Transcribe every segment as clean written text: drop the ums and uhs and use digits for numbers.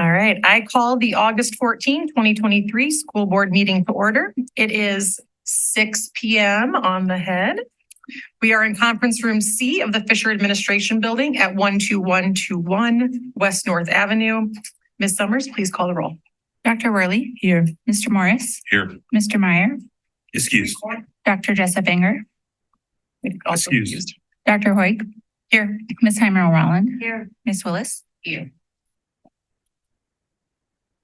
All right, I call the August 14, 2023 school board meeting to order. It is 6 p.m. on the head. We are in conference room C of the Fisher Administration Building at 12121 West North Avenue. Ms. Summers, please call the roll. Dr. Worley. Here. Mr. Morris. Here. Mr. Meyer. Excused. Dr. Jessup Enger. Excused. Dr. Hoyk. Here. Ms. Heimer-Rowland. Here. Ms. Willis. Here.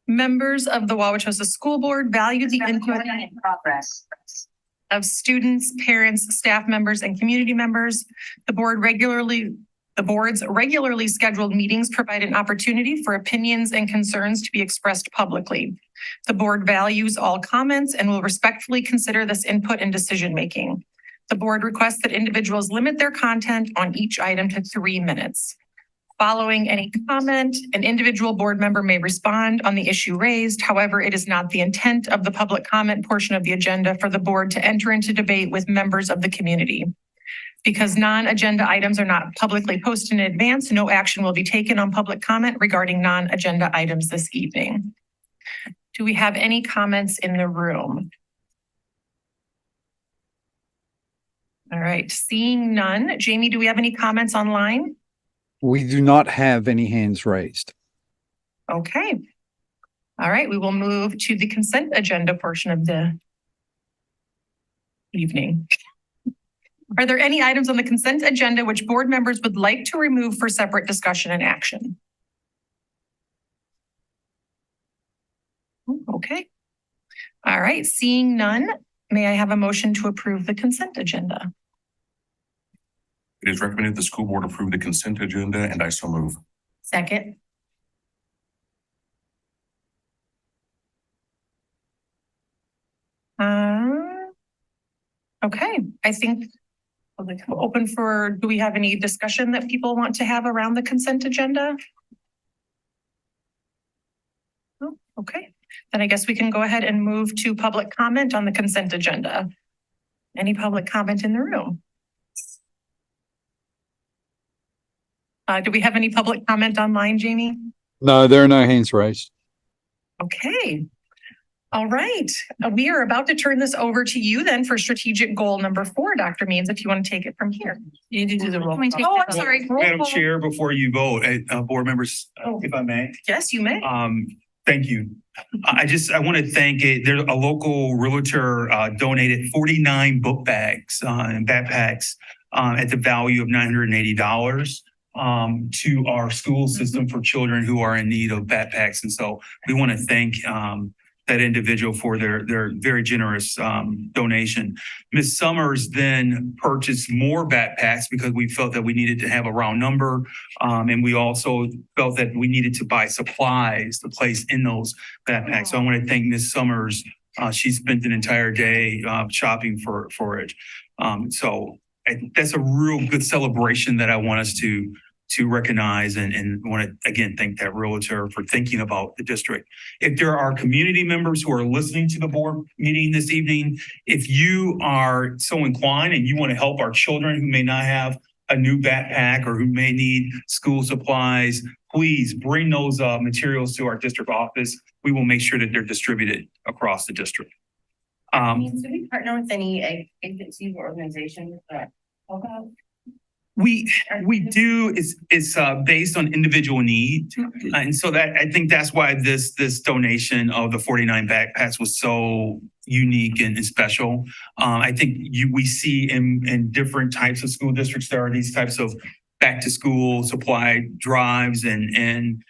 Members of the Wauwatosa School Board value the input of students, parents, staff members, and community members. The board's regularly scheduled meetings provide an opportunity for opinions and concerns to be expressed publicly. The board values all comments and will respectfully consider this input in decision-making. The board requests that individuals limit their content on each item to 3 minutes. Following any comment, an individual board member may respond on the issue raised. However, it is not the intent of the public comment portion of the agenda for the board to enter into debate with members of the community. Because non-agenda items are not publicly posted in advance, no action will be taken on public comment regarding non-agenda items this evening. Do we have any comments in the room? All right, seeing none. Jamie, do we have any comments online? We do not have any hands raised. Okay. All right, we will move to the consent agenda portion of the evening. Are there any items on the consent agenda which board members would like to remove for separate discussion and action? Okay. All right, seeing none, may I have a motion to approve the consent agenda? It is recommended the school board approve the consent agenda, and I so move. Second. Okay, I think we'll open for, do we have any discussion that people want to have around the consent agenda? Oh, okay, then I guess we can go ahead and move to public comment on the consent agenda. Any public comment in the room? Do we have any public comment online, Jamie? No, there are no hands raised. Okay. All right. We are about to turn this over to you then for strategic goal number 4, Dr. Means, if you want to take it from here. You need to do the roll. Oh, I'm sorry. Madam Chair, before you vote, board members, if I may. Yes, you may. Thank you. I want to thank there's a local realtor donated 49 book bags and backpacks at the value of $980. To our school system for children who are in need of backpacks. And so we want to thank that individual for their very generous donation. Ms. Summers then purchased more backpacks because we felt that we needed to have a round number. And we also felt that we needed to buy supplies to place in those backpacks. So I want to thank Ms. Summers. She spent an entire day shopping for it. So that's a real good celebration that I want us to recognize and want to again thank that realtor for thinking about the district. If there are community members who are listening to the board meeting this evening, if you are so inclined and you want to help our children who may not have a new backpack or who may need school supplies, please bring those materials to our district office. We will make sure that they're distributed across the district. Do we partner with any agencies or organizations that help out? We do. It's based on individual need, and so that I think that's why this donation of the 49 backpacks was so unique and special. I think we see in different types of school districts there are these types of back to school supply drives, and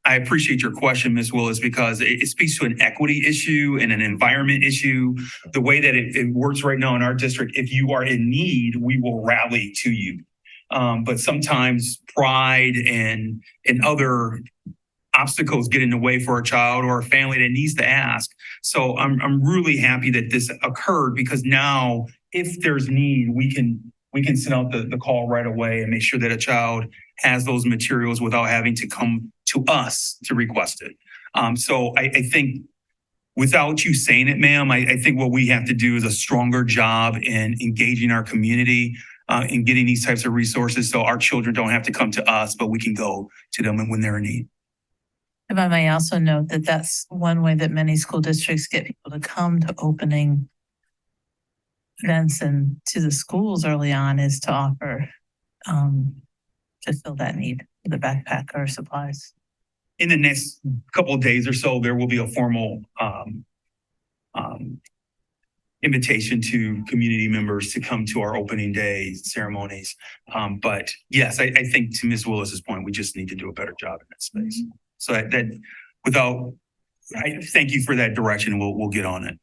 I appreciate your question, Ms. Willis, because it speaks to an equity issue and an environment issue. The way that it works right now in our district, if you are in need, we will rally to you. But sometimes pride and other obstacles get in the way for a child or a family that needs to ask. So I'm really happy that this occurred, because now if there's need, we can send out the call right away and make sure that a child has those materials without having to come to us to request it. So I think without you saying it, ma'am, I think what we have to do is a stronger job in engaging our community in getting these types of resources so our children don't have to come to us, but we can go to them when they're in need. If I may also note that that's one way that many school districts get people to come to opening events and to the schools early on is to offer, to fill that need for the backpack or supplies. In the next couple of days or so, there will be a formal invitation to community members to come to our opening day ceremonies. But yes, I think to Ms. Willis's point, we just need to do a better job in that space. So I thank you for that direction. We'll get on it.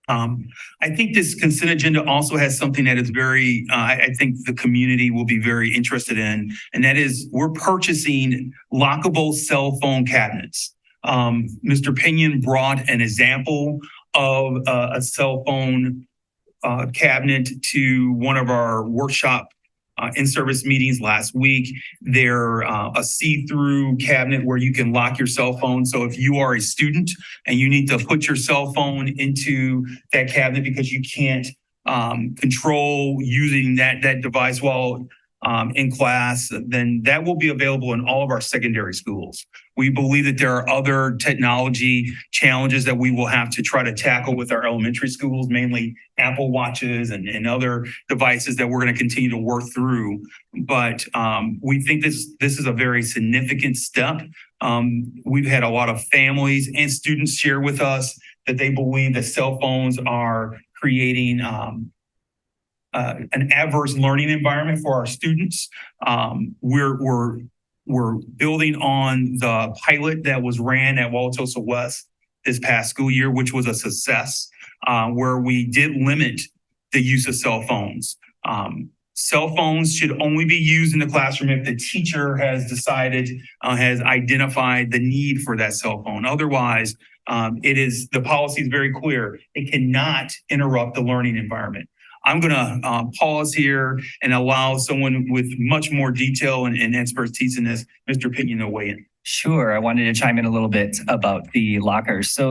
I think this consent agenda also has something that is very, I think the community will be very interested in, and that is we're purchasing lockable cell phone cabinets. Mr. Pinion brought an example of a cell phone cabinet to one of our workshop in-service meetings last week. They're a see-through cabinet where you can lock your cell phone. So if you are a student and you need to put your cell phone into that cabinet because you can't control using that device while in class, then that will be available in all of our secondary schools. We believe that there are other technology challenges that we will have to try to tackle with our elementary schools, mainly Apple Watches and other devices that we're going to continue to work through. But we think this is a very significant step. We've had a lot of families and students share with us that they believe that cell phones are creating an adverse learning environment for our students. We're building on the pilot that was ran at Wauwatosa West this past school year, which was a success, where we did limit the use of cell phones. Cell phones should only be used in the classroom if the teacher has decided, has identified the need for that cell phone. Otherwise, the policy is very clear. It cannot interrupt the learning environment. I'm going to pause here and allow someone with much more detail and expertise in this, Mr. Pinion, to weigh in. Sure. I wanted to chime in a little bit about the lockers. So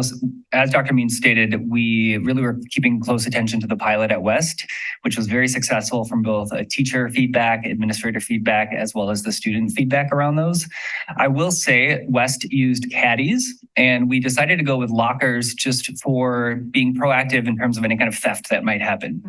as Dr. Means stated, we really were keeping close attention to the pilot at West, which was very successful from both a teacher feedback, administrator feedback, as well as the student feedback around those. I will say West used caddies, and we decided to go with lockers just for being proactive in terms of any kind of theft that might happen.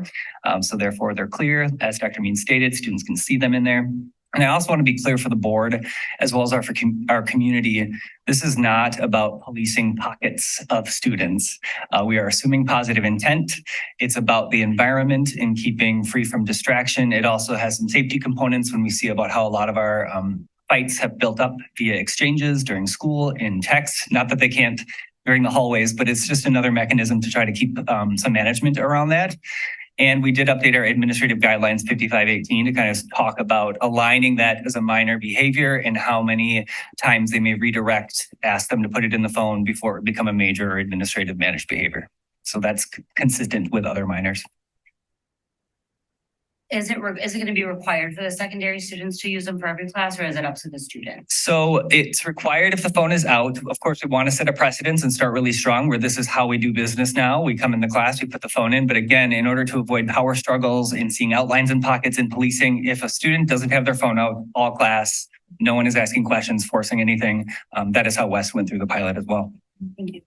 So therefore, they're clear. As Dr. Means stated, students can see them in there. And I also want to be clear for the board, as well as our community, this is not about policing pockets of students. We are assuming positive intent. It's about the environment and keeping free from distraction. It also has some safety components when we see about how a lot of our fights have built up via exchanges during school in text. Not that they can't during the hallways, but it's just another mechanism to try to keep some management around that. And we did update our administrative guidelines 5518 to kind of talk about aligning that as a minor behavior and how many times they may redirect, ask them to put it in the phone before it become a major or administrative managed behavior. So that's consistent with other minors. Is it going to be required for the secondary students to use them for every class, or is it up to the student? So it's required if the phone is out. Of course, we want to set a precedence and start really strong where this is how we do business now. We come in the class, we put the phone in. But again, in order to avoid power struggles and seeing outlines and pockets in policing, if a student doesn't have their phone out all class, no one is asking questions, forcing anything. That is how West went through the pilot as well. Thank you.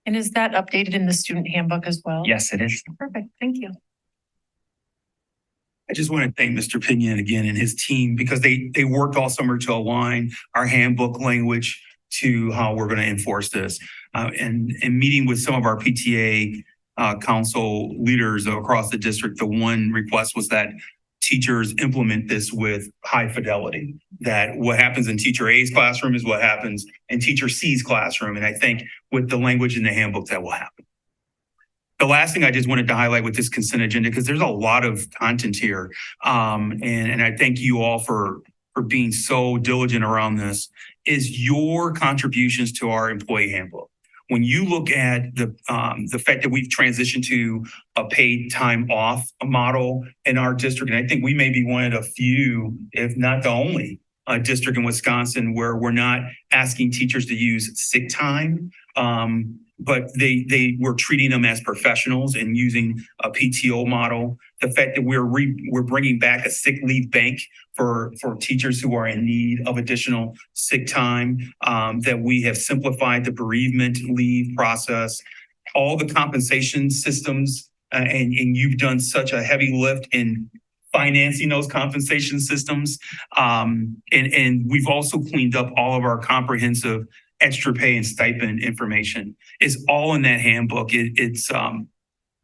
And is that updated in the student handbook as well? Yes, it is. Perfect. Thank you. I just want to thank Mr. Pinion again and his team because they worked all summer to align our handbook language to how we're going to enforce this. And meeting with some of our PTA council leaders across the district, the one request was that teachers implement this with high fidelity, that what happens in teacher A's classroom is what happens in teacher C's classroom. And I think with the language in the handbook, that will happen. The last thing I just wanted to highlight with this consent agenda, because there's a lot of content here, and I thank you all for being so diligent around this, is your contributions to our employee handbook. When you look at the fact that we've transitioned to a paid time off model in our district, and I think we may be one of the few, if not the only, district in Wisconsin where we're not asking teachers to use sick time. but they were treating them as professionals and using a PTO model. The fact that we're bringing back a sick leave bank for teachers who are in need of additional sick time, that we have simplified the bereavement leave process, all the compensation systems, and you've done such a heavy lift in financing those compensation systems. And we've also cleaned up all of our comprehensive extra pay and stipend information. It's all in that handbook.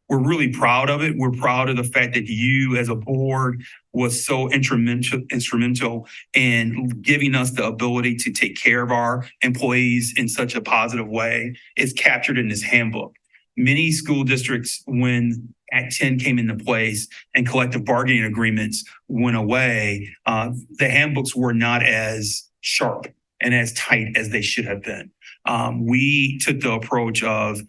We're really proud of it. We're proud of the fact that you as a board was so instrumental in giving us the ability to take care of our employees in such a positive way. It's captured in this handbook. Many school districts, when Act 10 came into place and collective bargaining agreements went away, the handbooks were not as sharp and as tight as they should have been. We took the approach of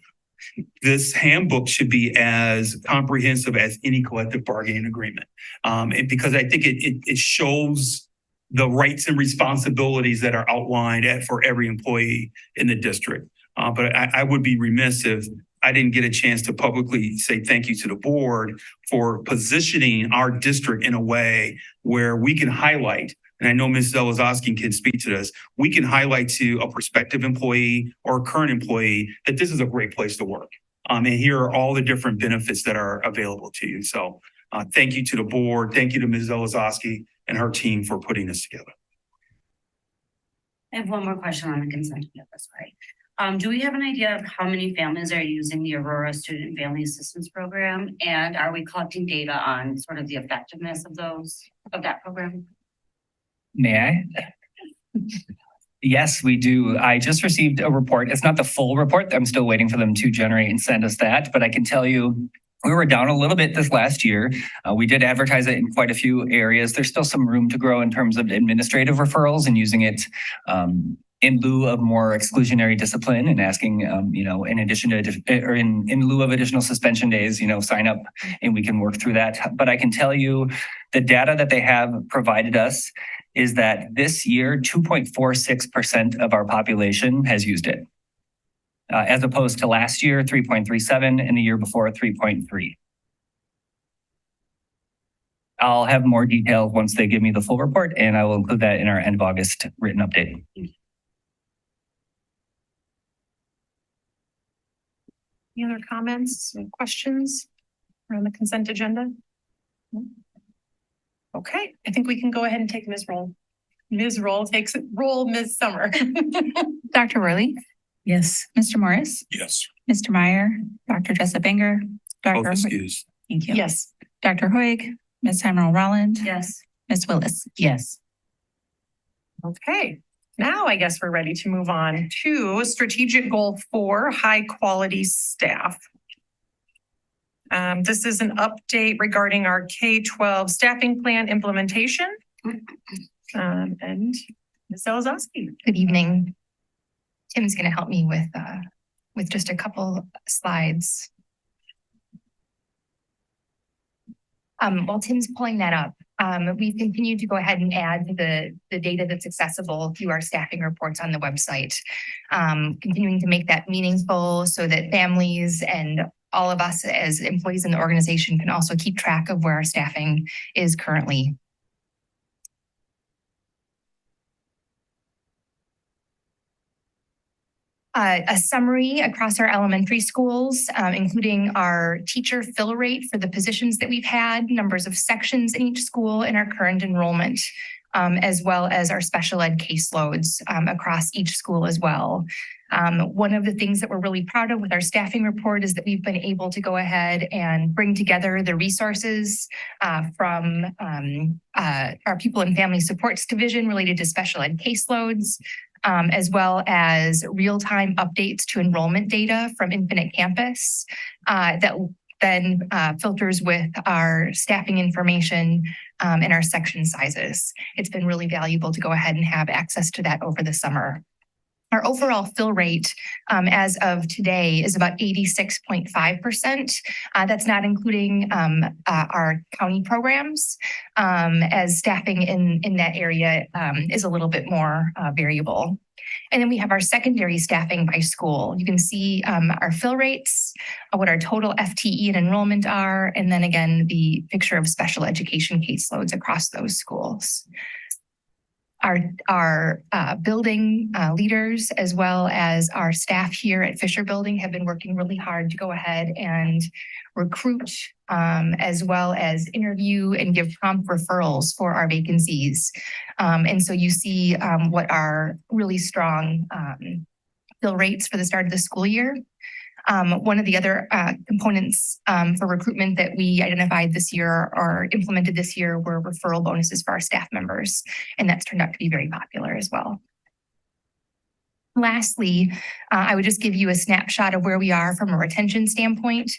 this handbook should be as comprehensive as any collective bargaining agreement. And because I think it shows the rights and responsibilities that are outlined for every employee in the district. But I would be remiss if I didn't get a chance to publicly say thank you to the board for positioning our district in a way where we can highlight, and I know Ms. Zelazowski can speak to this, we can highlight to a prospective employee or a current employee that this is a great place to work. And here are all the different benefits that are available to you. So thank you to the board. Thank you to Ms. Zelazowski and her team for putting this together. I have one more question on the consent agenda, sorry. Do we have an idea of how many families are using the Aurora Student Family Assistance Program? And are we collecting data on sort of the effectiveness of that program? May I? Yes, we do. I just received a report. It's not the full report. I'm still waiting for them to generate and send us that, but I can tell you we were down a little bit this last year. We did advertise it in quite a few areas. There's still some room to grow in terms of administrative referrals and using it in lieu of more exclusionary discipline and asking, in addition to, or in lieu of additional suspension days, sign up and we can work through that. But I can tell you the data that they have provided us is that this year, 2.46% of our population has used it, as opposed to last year, 3.37, and the year before, 3.3. I'll have more details once they give me the full report, and I will include that in our end of August written update. Any other comments, questions around the consent agenda? Okay, I think we can go ahead and take Ms. Roll. Ms. Roll takes it. Roll, Ms. Summer. Dr. Worley, Yes. Mr. Morris, Yes. Mr. Meyer, Dr. Jessup Banger, Both Dr. excused. Thank you. Yes. Dr. Hoig, Ms. Emerald Rowland, Yes. Ms. Willis. Yes. Okay, now I guess we're ready to move on to strategic goal 4, high quality staff. This is an update regarding our K-12 staffing plan implementation. And Ms. Zelazowski. Good evening. Tim's going to help me with just a couple slides. While Tim's pulling that up, we've continued to go ahead and add the data that's accessible through our staffing reports on the website, continuing to make that meaningful so that families and all of us as employees in the organization can also keep track of where our staffing is currently. A summary across our elementary schools, including our teacher fill rate for the positions that we've had, numbers of sections in each school, and our current enrollment, as well as our special ed caseloads across each school as well. One of the things that we're really proud of with our staffing report is that we've been able to go ahead and bring together the resources from our People and Family Supports Division related to special ed caseloads, as well as real-time updates to enrollment data from Infinite Campus that then filters with our staffing information and our section sizes. It's been really valuable to go ahead and have access to that over the summer. Our overall fill rate as of today is about 86.5%. That's not including our county programs, as staffing in that area is a little bit more variable. And then we have our secondary staffing by school. You can see our fill rates, what our total FTE and enrollment are, and then again, the picture of special education caseloads across those schools. Our building leaders, as well as our staff here at Fisher Building, have been working really hard to go ahead and recruit, as well as interview and give prompt referrals for our vacancies. And so you see what are really strong fill rates for the start of the school year. One of the other components for recruitment that we identified this year or implemented this year were referral bonuses for our staff members, and that's turned out to be very popular as well. Lastly, I would just give you a snapshot of where we are from a retention standpoint.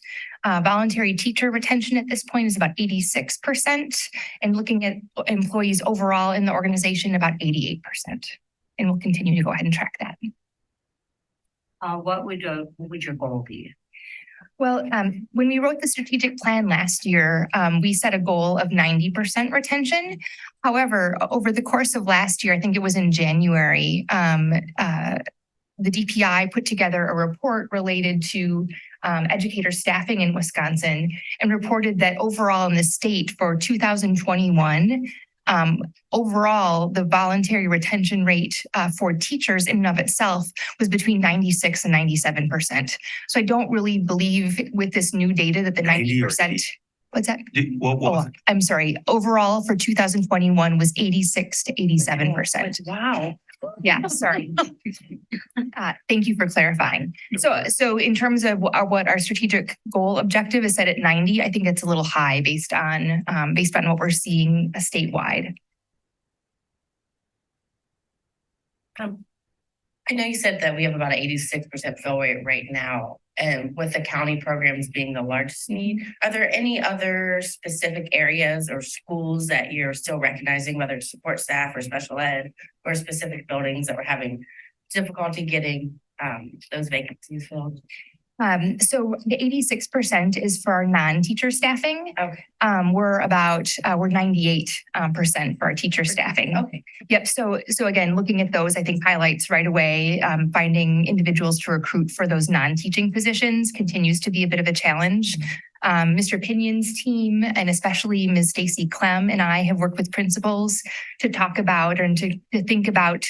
Voluntary teacher retention at this point is about 86%, and looking at employees overall in the organization, about 88%. And we'll continue to go ahead and track that. What would your goal be? Well, when we wrote the strategic plan last year, we set a goal of 90% retention. However, over the course of last year, I think it was in January, the DPI put together a report related to educator staffing in Wisconsin and reported that overall in the state for 2021, overall, the voluntary retention rate for teachers in and of itself was between 96 and 97%. So I don't really believe with this new data that the 90%, what's that? I'm sorry. Overall for 2021 was 86 to 87%. Wow. Yeah, sorry. Thank you for clarifying. So in terms of what our strategic goal objective is set at 90, I think it's a little high based on what we're seeing statewide. I know you said that we have about 86% fill rate right now, and with the county programs being the largest need, are there any other specific areas or schools that you're still recognizing, whether it's support staff or special ed, or specific buildings that we're having difficulty getting those vacancies filled? So the 86% is for our non-teacher staffing. Okay. We're 98% for our teacher staffing. Okay. Yep. So again, looking at those, I think highlights right away, finding individuals to recruit for those non-teaching positions continues to be a bit of a challenge. Mr. Pinion's team, and especially Ms. Stacy Clem and I, have worked with principals to talk about and to think about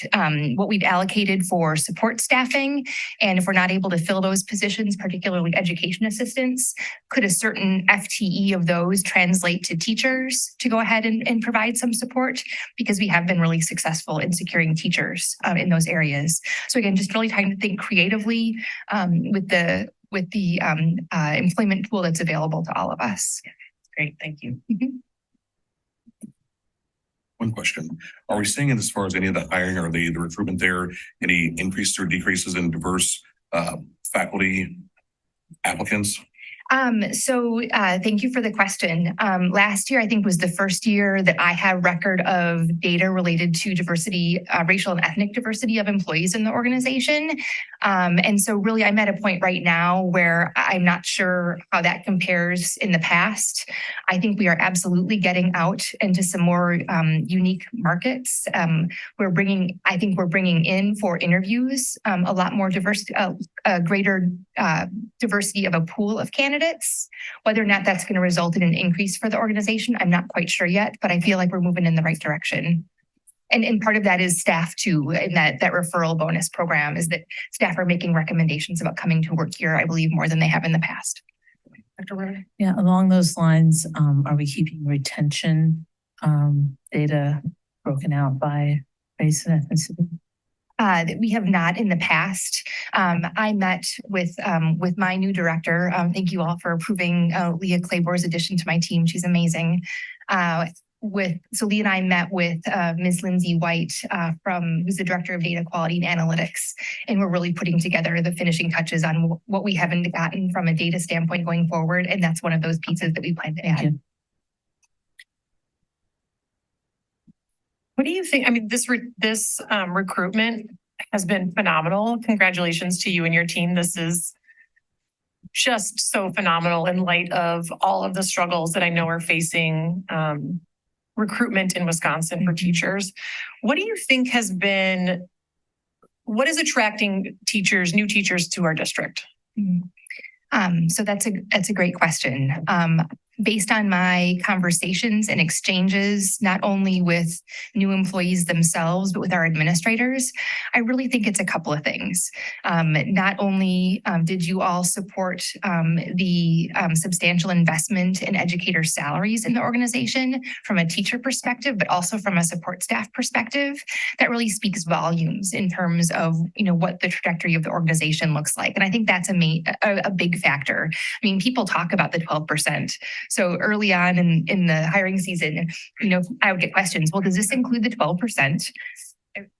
what we've allocated for support staffing. And if we're not able to fill those positions, particularly education assistants, could a certain FTE of those translate to teachers to go ahead and provide some support? Because we have been really successful in securing teachers in those areas. So again, just really trying to think creatively with the employment pool that's available to all of us. Great, thank you. One question. Are we seeing as far as any of the hiring or the recruitment there, any increases or decreases in diverse faculty applicants? So thank you for the question. Last year, I think, was the first year that I have record of data related to diversity, racial and ethnic diversity of employees in the organization. And so really, I'm at a point right now where I'm not sure how that compares in the past. I think we are absolutely getting out into some more unique markets. We're bringing in for interviews a lot more diverse, greater diversity of a pool of candidates. Whether or not that's going to result in an increase for the organization, I'm not quite sure yet, but I feel like we're moving in the right direction. And part of that is staff too, and that referral bonus program is that staff are making recommendations about coming to work here, I believe, more than they have in the past. Dr. Weber? Yeah, along those lines, are we keeping retention data broken out by race and ethnicity? That we have not in the past. I met with my new director. Thank you all for approving Leah Claybore's addition to my team. She's amazing. So Leah and I met with Ms. Lindsay White, who's the director of data quality and analytics, and we're really putting together the finishing touches on what we haven't gotten from a data standpoint going forward, and that's one of those pieces that we plan to add. What do you think? I mean, this recruitment has been phenomenal. Congratulations to you and your team. This is just so phenomenal in light of all of the struggles that I know are facing recruitment in Wisconsin for teachers. What do you think has been what is attracting teachers, new teachers to our district? So that's a great question. Based on my conversations and exchanges, not only with new employees themselves, but with our administrators, I really think it's a couple of things. Not only did you all support the substantial investment in educator salaries in the organization from a teacher perspective, but also from a support staff perspective, that really speaks volumes in terms of, what the trajectory of the organization looks like. And I think that's a big factor. I mean, people talk about the 12%. So early on in the hiring season, I would get questions. Well, does this include the 12%?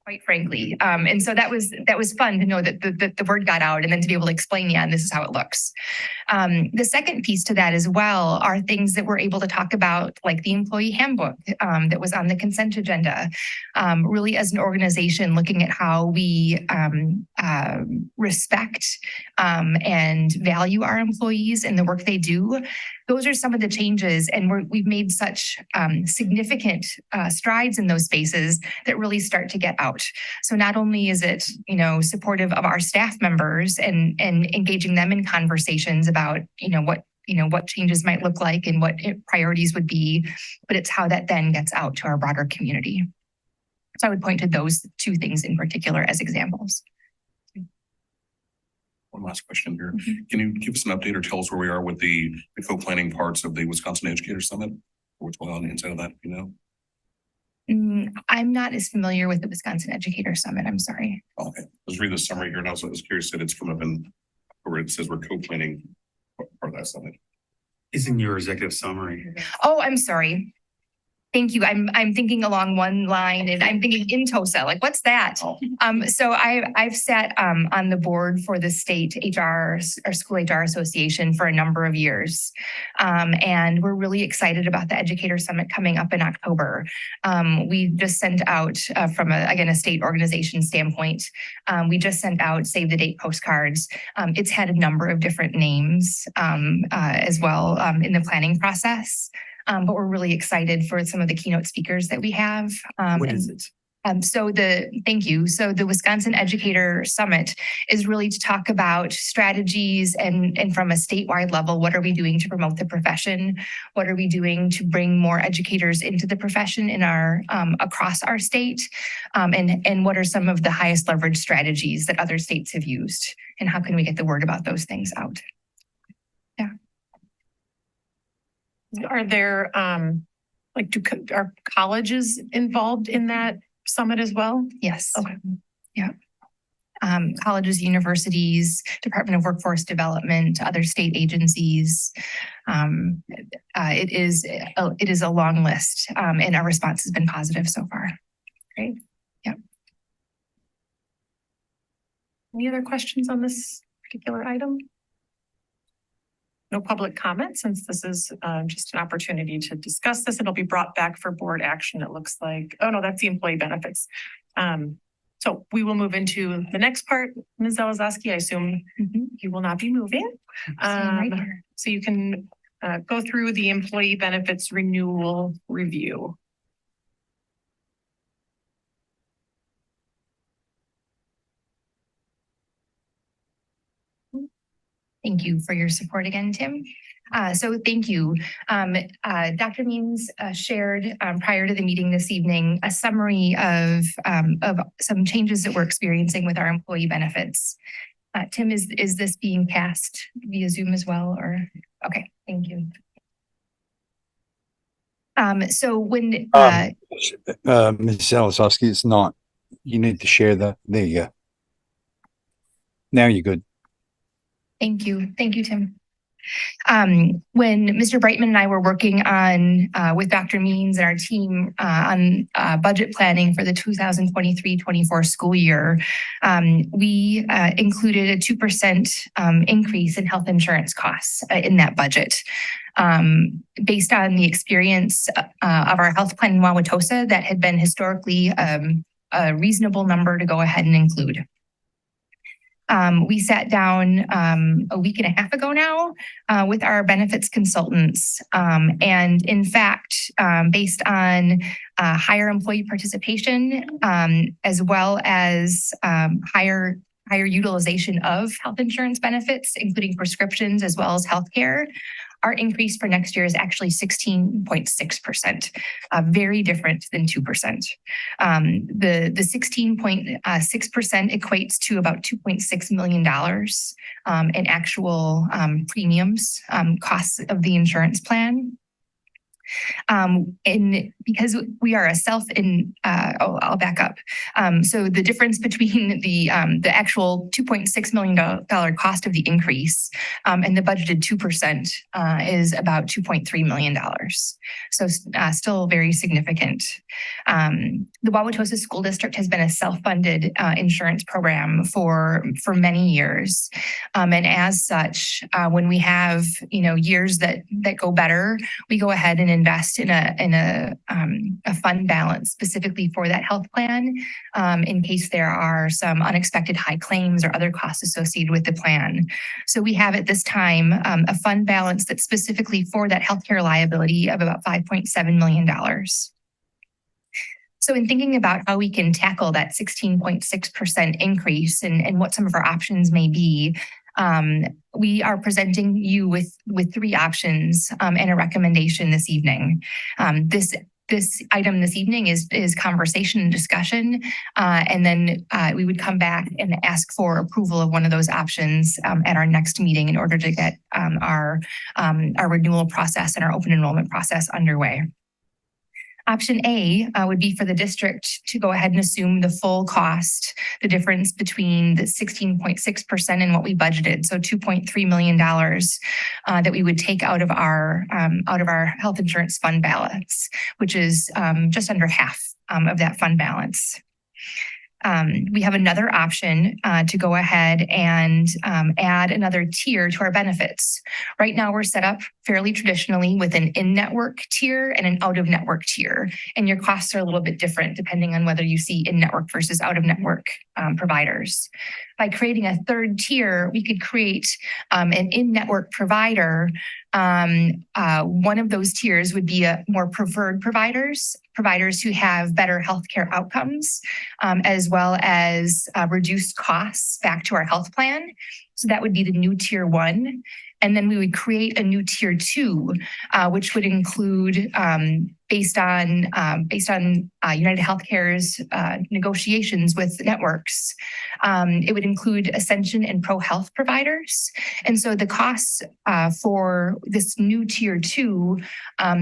Quite frankly. And so that was fun to know that the word got out and then to be able to explain, and this is how it looks. The second piece to that as well are things that we're able to talk about, like the employee handbook that was on the consent agenda. Really as an organization, looking at how we respect and value our employees and the work they do. Those are some of the changes, and we've made such significant strides in those spaces that really start to get out. So not only is it, supportive of our staff members and engaging them in conversations about, what changes might look like and what priorities would be, but it's how that then gets out to our broader community. So I would point to those two things in particular as examples. One last question here. Can you give us an update or tell us where we are with the co-planning parts of the Wisconsin Educator Summit? What's going on inside of that, I'm not as familiar with the Wisconsin Educator Summit. I'm sorry. Okay, let's read the summary here. And also I was curious that it's come up in where it says we're co-planning part of that summit. Is in your executive summary. Oh, I'm sorry. Thank you. I'm thinking along one line and I'm thinking in TOSA, like what's that? So I've sat on the board for the state HR or school HR association for a number of years. And we're really excited about the Educator Summit coming up in October. We just sent out from a state organization standpoint, we just sent out save the date postcards. It's had a number of different names as well in the planning process. But we're really excited for some of the keynote speakers that we have. What is it? Thank you. So the Wisconsin Educator Summit is really to talk about strategies and from a statewide level, what are we doing to promote the profession? What are we doing to bring more educators into the profession in our across our state? And what are some of the highest leverage strategies that other states have used? And how can we get the word about those things out? Yeah. Are there, are colleges involved in that summit as well? Yes. Okay. Yeah. Colleges, universities, Department of Workforce Development, other state agencies. It is a long list, and our response has been positive so far. Great. Yeah. Any other questions on this particular item? No public comment, since this is just an opportunity to discuss this. It'll be brought back for board action, it looks like. Oh, no, that's the employee benefits. So we will move into the next part. Ms. Zalazowski, I assume you will not be moving. Right here. So you can go through the employee benefits renewal review. Thank you for your support again, Tim. So thank you. Dr. Means shared prior to the meeting this evening a summary of some changes that we're experiencing with our employee benefits. Tim, is this being cast via Zoom as well, or? Okay, thank you. So when Ms. Zalazowski, it's not. You need to share that. There you go. Now you're good. Thank you. Thank you, Tim. When Mr. Brightman and I were working on with Dr. Means and our team on budget planning for the 2023-24 school year, we included a 2% increase in health insurance costs in that budget. Based on the experience of our health plan in Wauwatosa, that had been historically a reasonable number to go ahead and include. We sat down a week and a half ago now with our benefits consultants. And in fact, based on higher employee participation, as well as higher utilization of health insurance benefits, including prescriptions as well as healthcare, our increase for next year is actually 16.6%, very different than 2%. The 16.6% equates to about $2.6 million in actual premiums, costs of the insurance plan. And because we are I'll back up. So the difference between the actual $2.6 million cost of the increase and the budgeted 2% is about $2.3 million. So still very significant. The Wauwatosa School District has been a self-funded insurance program for many years. And as such, when we have, years that go better, we go ahead and invest in a fund balance specifically for that health plan, in case there are some unexpected high claims or other costs associated with the plan. So we have at this time a fund balance that's specifically for that healthcare liability of about $5.7 million. So in thinking about how we can tackle that 16.6% increase and what some of our options may be, we are presenting you with three options and a recommendation this evening. This item this evening is conversation and discussion, and then we would come back and ask for approval of one of those options at our next meeting in order to get our renewal process and our open enrollment process underway. Option A would be for the district to go ahead and assume the full cost, the difference between the 16.6% and what we budgeted, so $2.3 million that we would take out of our health insurance fund balance, which is just under half of that fund balance. We have another option to go ahead and add another tier to our benefits. Right now, we're set up fairly traditionally with an in-network tier and an out-of-network tier, and your costs are a little bit different depending on whether you see in-network versus out-of-network providers. By creating a third tier, we could create an in-network provider. One of those tiers would be a more preferred providers who have better healthcare outcomes, as well as reduced costs back to our health plan. So that would be the new tier 1. And then we would create a new tier 2, which would include, based on United Healthcare's negotiations with networks, it would include Ascension and Pro Health providers. And so the costs for this new tier 2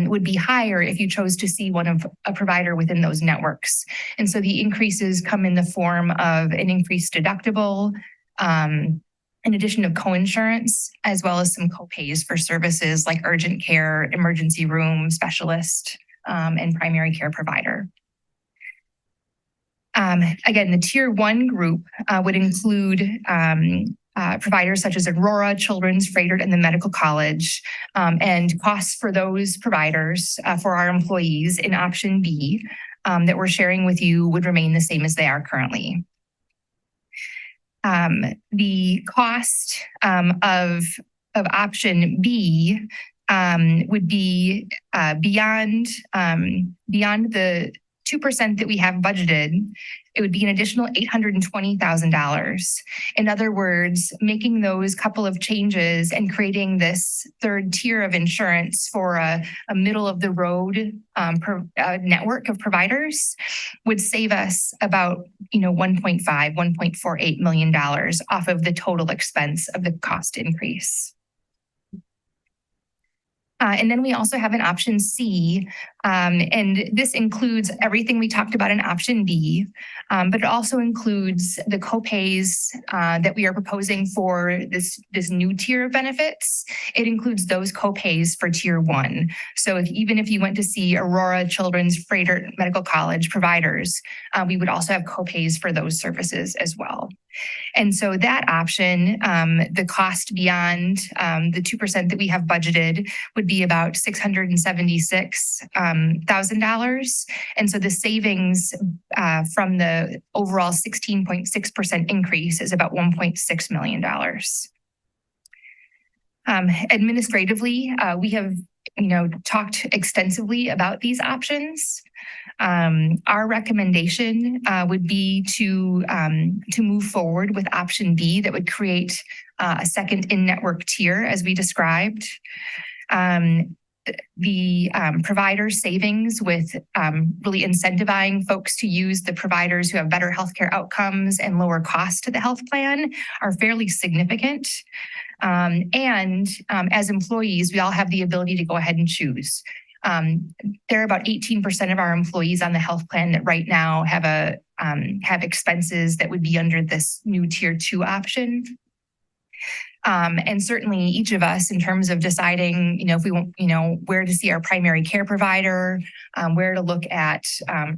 would be higher if you chose to see one of a provider within those networks. And so the increases come in the form of an increased deductible, in addition of coinsurance, as well as some copays for services like urgent care, emergency room specialist, and primary care provider. Again, the tier 1 group would include providers such as Aurora, Children's, Freighter, and the Medical College, and costs for those providers for our employees in option B that we're sharing with you would remain the same as they are currently. The cost of option B would be beyond the 2% that we have budgeted. It would be an additional $820,000. In other words, making those couple of changes and creating this third tier of insurance for a middle of the road network of providers would save us about $1.48 million off of the total expense of the cost increase. And then we also have an option C, and this includes everything we talked about in option B, but it also includes the copays that we are proposing for this new tier of benefits. It includes those copays for tier 1. So even if you went to see Aurora, Children's, Freighter, Medical College providers, we would also have copays for those services as well. And so that option, the cost beyond the 2% that we have budgeted would be about $676,000. And so the savings from the overall 16.6% increase is about $1.6 million. Administratively, we have talked extensively about these options. Our recommendation would be to move forward with option B that would create a second in-network tier as we described. The provider savings with really incentivizing folks to use the providers who have better healthcare outcomes and lower costs to the health plan are fairly significant. And as employees, we all have the ability to go ahead and choose. There are about 18% of our employees on the health plan that right now have expenses that would be under this new tier 2 option. And certainly each of us, in terms of deciding, if we want, where to see our primary care provider, where to look at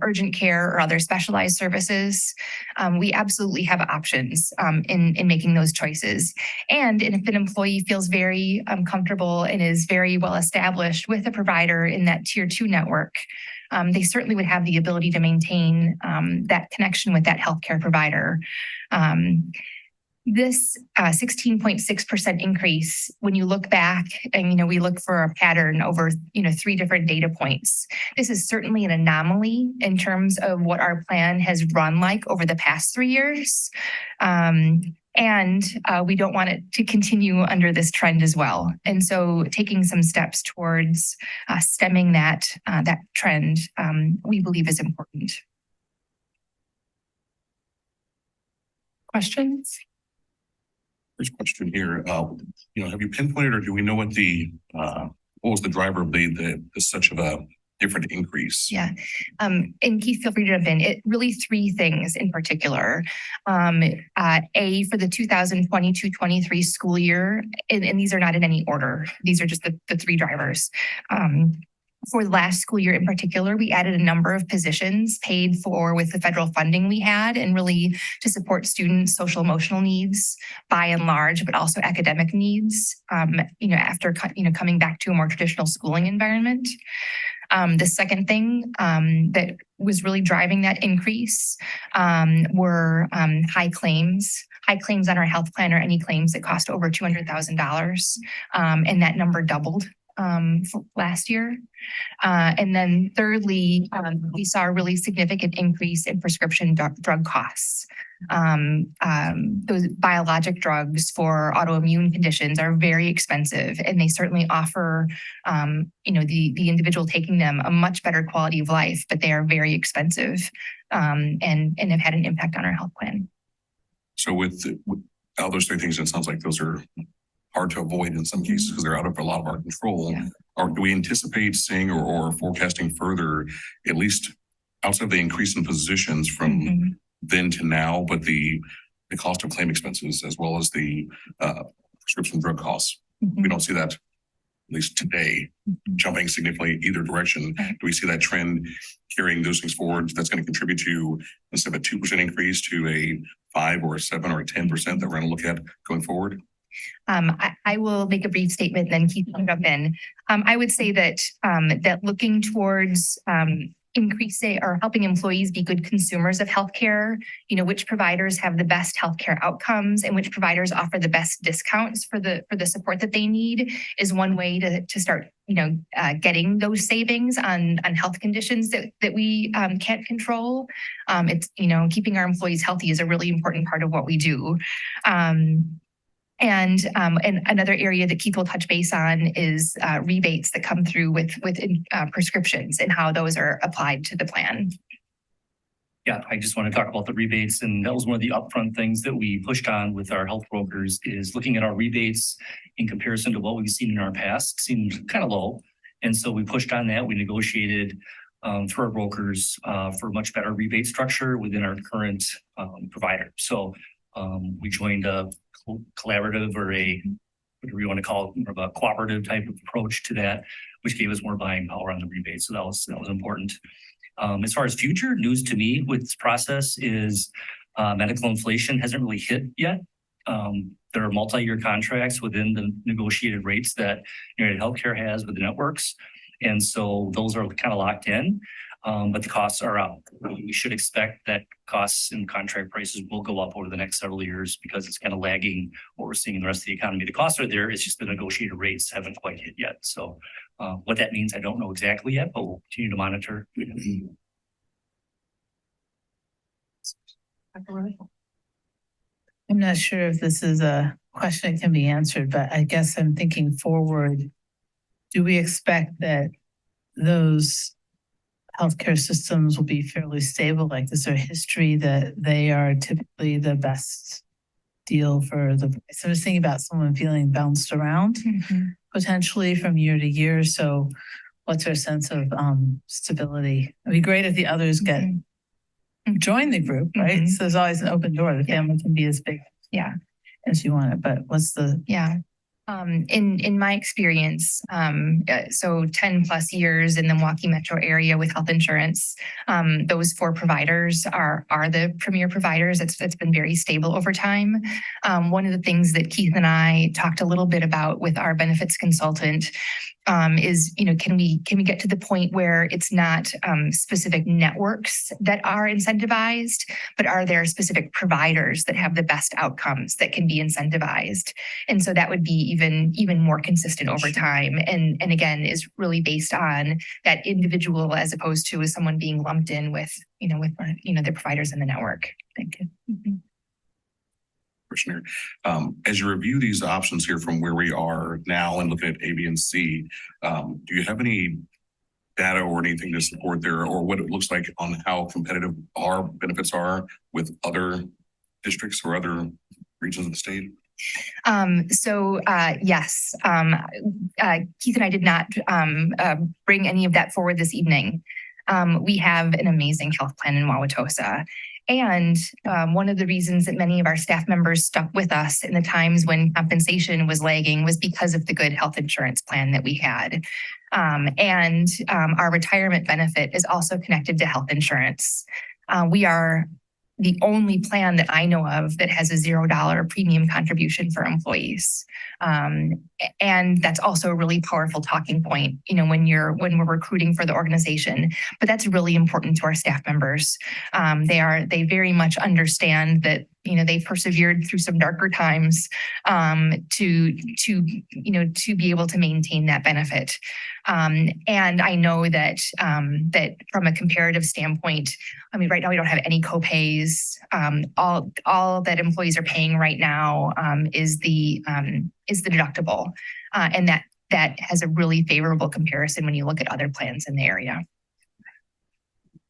urgent care or other specialized services, we absolutely have options in making those choices. And if an employee feels very comfortable and is very well established with a provider in that tier 2 network, they certainly would have the ability to maintain that connection with that healthcare provider. This 16.6% increase, when you look back and, we look for a pattern over, 3 different data points, this is certainly an anomaly in terms of what our plan has run like over the past 3 years. And we don't want it to continue under this trend as well. And so taking some steps towards stemming that trend, we believe is important. Questions? First question here, have you pinpointed or do we know what was the driver of the such of a different increase? Yeah. And Keith, feel free to jump in. It really 3 things in particular. A, for the 2022-23 school year, and these are not in any order. These are just the 3 drivers. For the last school year in particular, we added a number of positions paid for with the federal funding we had and really to support students' social emotional needs by and large, but also academic needs, after, coming back to a more traditional schooling environment. The second thing that was really driving that increase were high claims on our health plan or any claims that cost over $200,000. And that number doubled last year. And then thirdly, we saw a really significant increase in prescription drug costs. Those biologic drugs for autoimmune conditions are very expensive, and they certainly offer, the individual taking them a much better quality of life, but they are very expensive and have had an impact on our health plan. So with all those 3 things, it sounds like those are hard to avoid in some cases because they're out of a lot of our control. Yeah. Or do we anticipate seeing or forecasting further, at least outside of the increase in positions from then to now, but the cost of claim expenses as well as the prescription drug costs? We don't see that, at least today, jumping significantly either direction. Do we see that trend carrying those things forward? That's going to contribute to, instead of a 2% increase, to a 5 or a 7 or a 10% that we're going to look at going forward? I will make a brief statement, then Keith can jump in. I would say that looking towards increasing or helping employees be good consumers of healthcare, which providers have the best healthcare outcomes and which providers offer the best discounts for the support that they need is one way to start, getting those savings on health conditions that we can't control. It's, keeping our employees healthy is a really important part of what we do. And another area that Keith will touch base on is rebates that come through with prescriptions and how those are applied to the plan. Yeah, I just want to talk about the rebates, and that was one of the upfront things that we pushed on with our health brokers is looking at our rebates in comparison to what we've seen in our past seemed kind of low. And so we pushed on that. We negotiated through our brokers for a much better rebate structure within our current provider. So we joined a collaborative or whatever you want to call it, more of a cooperative type of approach to that, which gave us more buying power on the rebate. So that was important. As far as future news to me with this process is Medical inflation hasn't really hit yet. There are multi-year contracts within the negotiated rates that United Healthcare has with the networks. And so those are kind of locked in, but the costs are up. We should expect that costs and contract prices will go up over the next several years because it's kind of lagging what we're seeing in the rest of the economy. The costs are there, it's just the negotiated rates haven't quite hit yet. So what that means, I don't know exactly yet, but we'll continue to monitor. I'm not sure if this is a question that can be answered, but I guess I'm thinking forward. Do we expect that those healthcare systems will be fairly stable? Like, is there history that they are typically the best deal for the price? So I was thinking about someone feeling bounced around potentially from year to year. So what's our sense of stability? It'd be great if the others get join the group, right? So there's always an open door. The family can be as big as you want it, but what's the in my experience, so 10 plus years in the Milwaukee metro area with health insurance, those 4 providers are the premier providers. It's been very stable over time. One of the things that Keith and I talked a little bit about with our benefits consultant is, can we get to the point where it's not specific networks that are incentivized, but are there specific providers that have the best outcomes that can be incentivized? And so that would be even more consistent over time. And again, is really based on that individual as opposed to as someone being lumped in with the providers in the network. Thank you. Commissioner, as you review these options here from where we are now and look at A, B, and C, do you have any data or anything to support there, or what it looks like on how competitive our benefits are with other districts or other regions of the state? Yes, Keith and I did not bring any of that forward this evening. We have an amazing health plan in Wauwatosa. And one of the reasons that many of our staff members stuck with us in the times when compensation was lagging was because of the good health insurance plan that we had. And our retirement benefit is also connected to health insurance. We are the only plan that I know of that has a $0 premium contribution for employees. And that's also a really powerful talking point, when we're recruiting for the organization. But that's really important to our staff members. They very much understand that they persevered through some darker times to be able to maintain that benefit. And I know that that from a comparative standpoint, right now we don't have any copays. All that employees are paying right now is the deductible, and that has a really favorable comparison when you look at other plans in the area.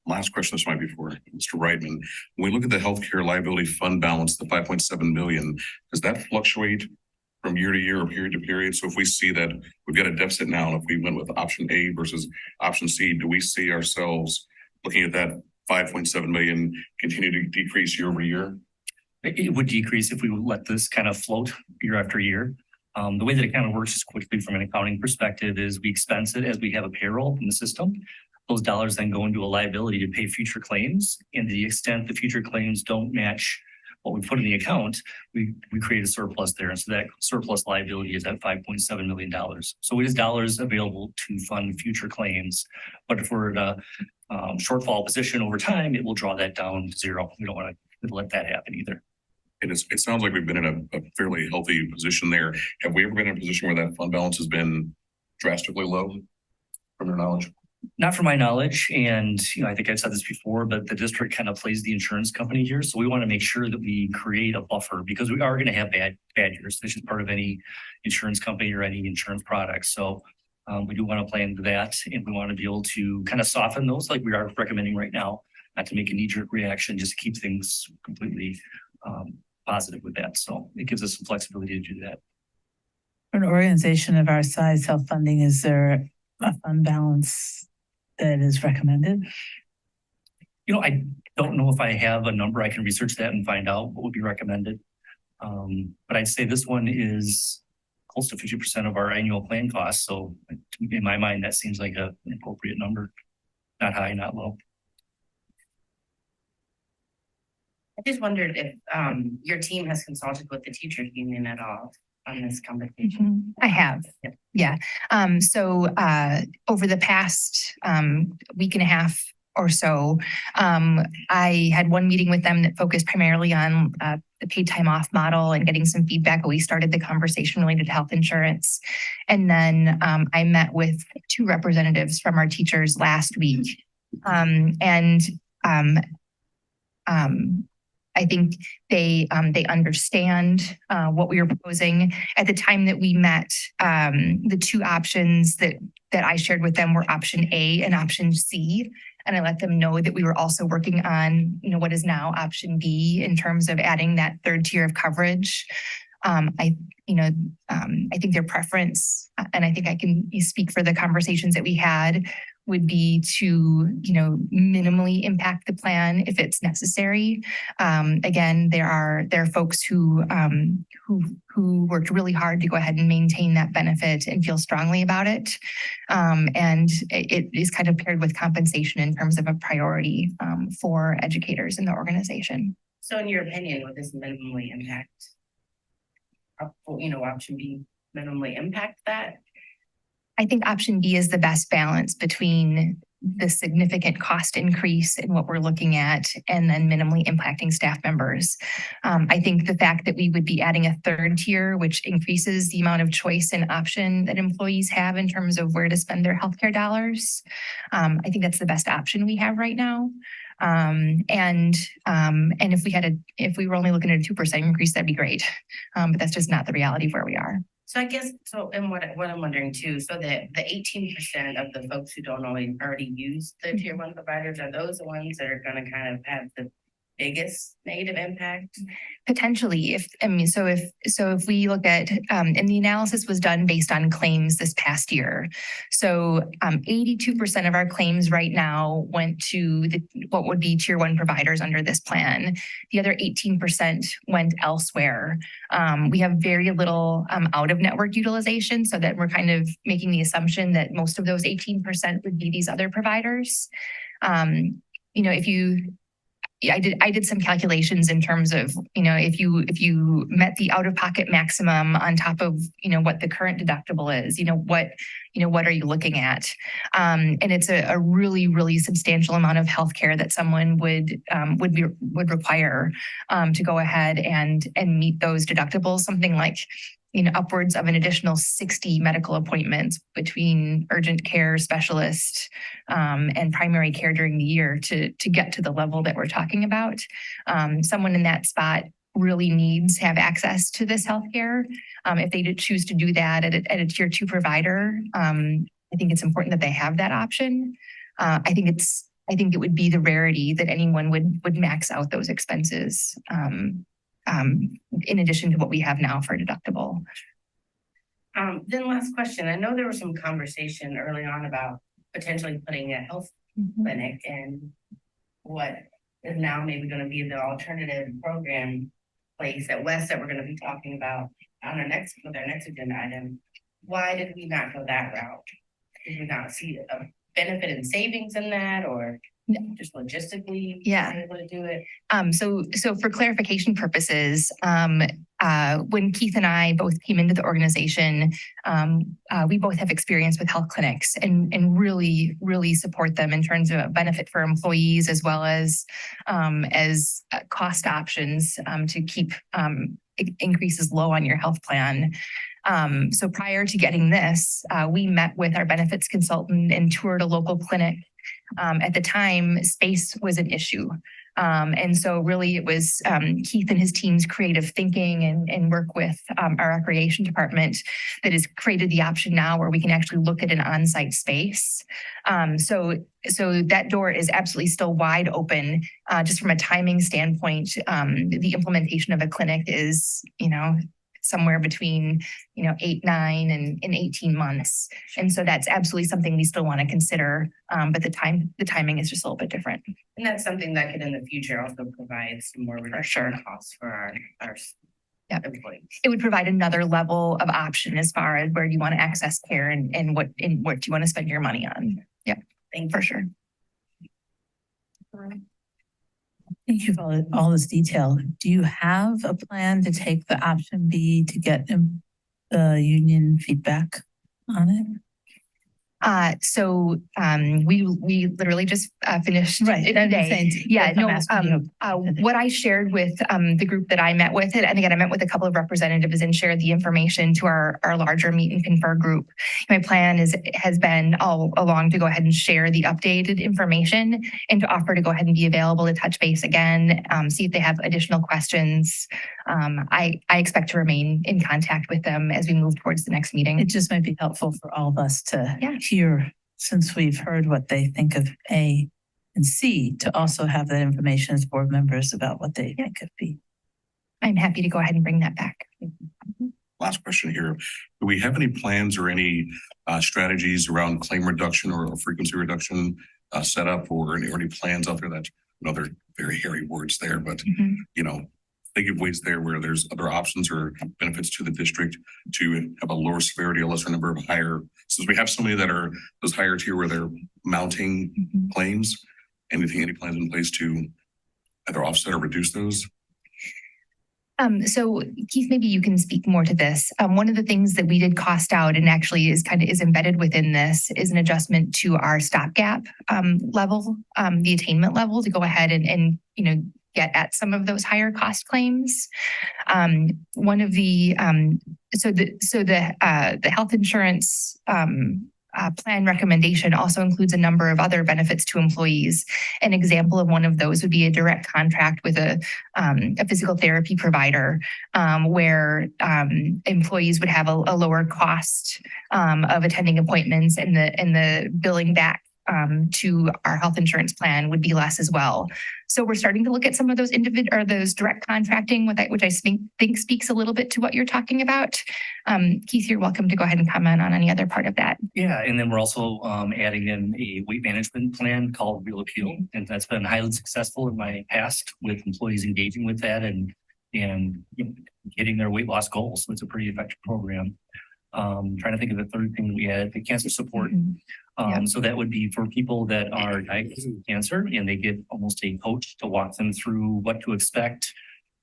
Last question, this might be for Mr. Reitman. When we look at the healthcare liability fund balance, the 5.7 million, does that fluctuate from year to year or period to period? So if we see that we've got a deficit now, and if we went with option A versus option C, do we see ourselves looking at that 5.7 million continue to decrease year over year? It would decrease if we would let this kind of float year after year. The way that it kind of works is quickly from an accounting perspective is we expense it as we have a payroll in the system. Those dollars then go into a liability to pay future claims. And to the extent the future claims don't match what we put in the account, we create a surplus there. And so that surplus liability is at $5.7 million. So it is dollars available to fund future claims. But if we're in a shortfall position over time, it will draw that down to zero. We don't want to let that happen either. And it sounds like we've been in a fairly healthy position there. Have we ever been in a position where that fund balance has been drastically low, from your knowledge? Not from my knowledge. And, I think I've said this before, but the district kind of plays the insurance company here. So we want to make sure that we create a buffer because we are going to have bad years. This is part of any insurance company or any insurance product. So we do want to plan to that. And we want to be able to kind of soften those like we are recommending right now, not to make a knee-jerk reaction, just to keep things completely positive with that. So it gives us some flexibility to do that. For an organization of our size, self-funding, is there a fund balance that is recommended? I don't know if I have a number. I can research that and find out what would be recommended. But I'd say this one is close to 50% of our annual plan costs. So in my mind, that seems like an appropriate number. Not high, not low. I just wondered if your team has consulted with the teachers union at all on this conversation. I have. Yep. Yeah. Over the past week and a half or so, I had one meeting with them that focused primarily on the paid time off model and getting some feedback. We started the conversation related to health insurance. And then I met with two representatives from our teachers last week. I think they understand what we were proposing. At the time that we met, the two options that I shared with them were option A and option C. And I let them know that we were also working on, what is now option B in terms of adding that third tier of coverage. I think their preference, and I think I can speak for the conversations that we had, would be to, minimally impact the plan if it's necessary. Again, there are folks who worked really hard to go ahead and maintain that benefit and feel strongly about it. And it is kind of paired with compensation in terms of a priority for educators in the organization. So in your opinion, would this minimally impact, option B minimally impact that? I think option B is the best balance between the significant cost increase in what we're looking at and then minimally impacting staff members. I think the fact that we would be adding a third tier, which increases the amount of choice and option that employees have in terms of where to spend their healthcare dollars. I think that's the best option we have right now. And if we were only looking at a 2% increase, that'd be great. But that's just not the reality of where we are. So I guess, and what I'm wondering too, so that the 18% of the folks who don't already use the tier 1 providers, are those the ones that are going to kind of have the biggest negative impact? Potentially, if we look at, and the analysis was done based on claims this past year. So 82% of our claims right now went to what would be tier 1 providers under this plan. The other 18% went elsewhere. We have very little out of network utilization, so that we're kind of making the assumption that most of those 18% would be these other providers. I did some calculations in terms of, if you met the out-of-pocket maximum on top of, what the current deductible is, what are you looking at? And it's a really, really substantial amount of healthcare that someone would require to go ahead and meet those deductibles, something like upwards of an additional 60 medical appointments between urgent care specialists and primary care during the year to get to the level that we're talking about. Someone in that spot really needs to have access to this healthcare. If they did choose to do that at a tier 2 provider, I think it's important that they have that option. I think it would be the rarity that anyone would max out those expenses. In addition to what we have now for deductible. Then last question. I know there was some conversation early on about potentially putting a health clinic in what is now maybe going to be the alternative program place at West that we're going to be talking about on our next agenda item. Why did we not go that route? Did we not see a benefit in savings in that, or just logistically able to do it? So for clarification purposes, when Keith and I both came into the organization, we both have experience with health clinics and really, really support them in terms of benefit for employees as well as cost options to keep increases low on your health plan. So prior to getting this, we met with our benefits consultant and toured a local clinic. At the time, space was an issue. And so really it was Keith and his team's creative thinking and work with our recreation department that has created the option now where we can actually look at an on-site space. So that door is absolutely still wide open. Just from a timing standpoint, the implementation of a clinic is, somewhere between 8, 9, and 18 months. And so that's absolutely something we still want to consider. But the timing is just a little bit different. And that's something that could in the future also provide some more reduction costs for our employees. It would provide another level of option as far as where you want to access care and what you want to spend your money on. Yeah, Thank you. for sure. Thank you for all this detail. Do you have a plan to take the option B to get the union feedback on it? We literally just finished Right. it today. Yeah, no, no. what I shared with the group that I met with it, and again, I met with a couple of representatives and shared the information to our larger meet and confer group. My plan has been all along to go ahead and share the updated information and to offer to go ahead and be available to touch base again, see if they have additional questions. I expect to remain in contact with them as we move towards the next meeting. It just might be helpful for all of us to Yeah. hear, since we've heard what they think of A and C, to also have that information as board members about what they think of B. I'm happy to go ahead and bring that back. Last question here. Do we have any plans or any strategies around claim reduction or frequency reduction set up, or any plans out there that, they're very hairy words there, but think of ways there where there's other options or benefits to the district to have a lower severity, a lesser number of higher, since we have so many that are those higher tier where they're mounting claims. Any plans in place to either offset or reduce those? So Keith, maybe you can speak more to this. One of the things that we did cost out and actually is embedded within this is an adjustment to our stopgap level, the attainment level, to go ahead and get at some of those higher cost claims. One of the health insurance plan recommendation also includes a number of other benefits to employees. An example of one of those would be a direct contract with a physical therapy provider, where employees would have a lower cost of attending appointments, and the billing back to our health insurance plan would be less as well. So we're starting to look at some of those those direct contracting, which I think speaks a little bit to what you're talking about. Keith, you're welcome to go ahead and comment on any other part of that. Yeah, and then we're also adding in a weight management plan called Real Appeal, and that's been highly successful in my past with employees engaging with that and hitting their weight loss goals. So it's a pretty effective program. Trying to think of the third thing that we had, the cancer support. So that would be for people that are diagnosed with cancer, and they get almost a coach to walk them through what to expect,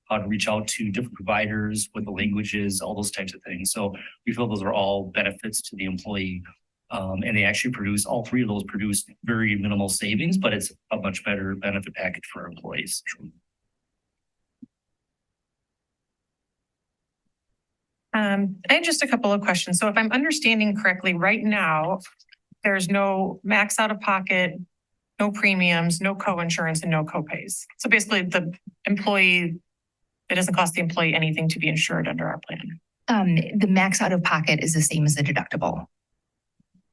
how to reach out to different providers, what the language is, all those types of things. So we feel those are all benefits to the employee. And they actually all three of those produce very minimal savings, but it's a much better benefit package for our employees. I have just a couple of questions. So if I'm understanding correctly, right now, there's no max out of pocket, no premiums, no co-insurance, and no co-pays. So basically it doesn't cost the employee anything to be insured under our plan. The max out of pocket is the same as the deductible.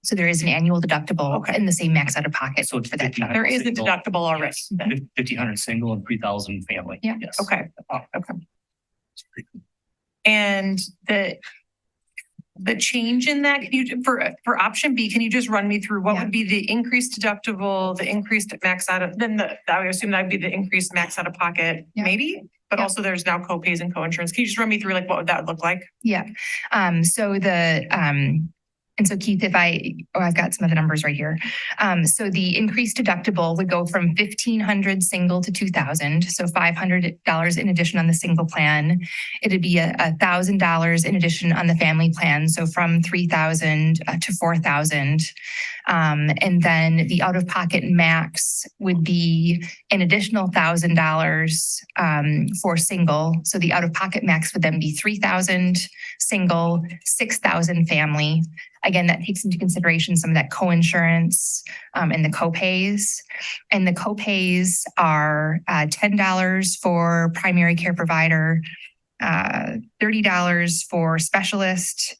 So there is an annual deductible and the same max out of pocket. So it's for that. There is a deductible already. Yes, 1,500 single and 3,000 family. Yeah. Yes. Okay. Okay. And the change in that, for option B, can you just run me through what would be the increased deductible, the increased max out of, I would assume that would be the increased max out of pocket, maybe, but also there's now co-pays and co-insurance. Can you just run me through what would that look like? Yeah. So Keith, I've got some of the numbers right here. So the increased deductible would go from $1,500 single to $2,000. So $500 in addition on the single plan. It'd be $1,000 in addition on the family plan. So from $3,000 to $4,000. And then the out-of-pocket max would be an additional $1,000 for single. So the out-of-pocket max would then be $3,000 single, $6,000 family. Again, that takes into consideration some of that co-insurance and the co-pays. And the co-pays are $10 for primary care provider, $30 for specialist,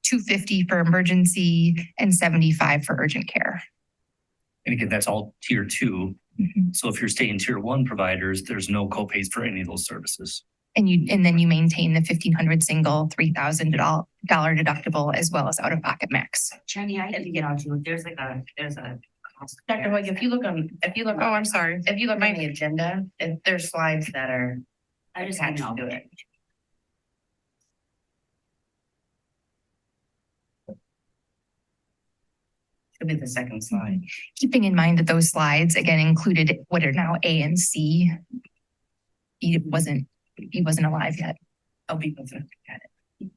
$250 for emergency, and $75 for urgent care. And again, that's all tier 2. So if you're staying tier 1 providers, there's no co-pays for any of those services. And then you maintain the $1,500 single, $3,000 deductible, as well as out-of-pocket max. Jenny, I had to get out you. There's a cost. Dr. Hoyt, if you look on I'm sorry. If you look on the agenda, there's slides that are I just attached know to it. Should be the second slide. Keeping in mind that those slides, again, included what are now A and C he wasn't alive yet. I'll be looking at it.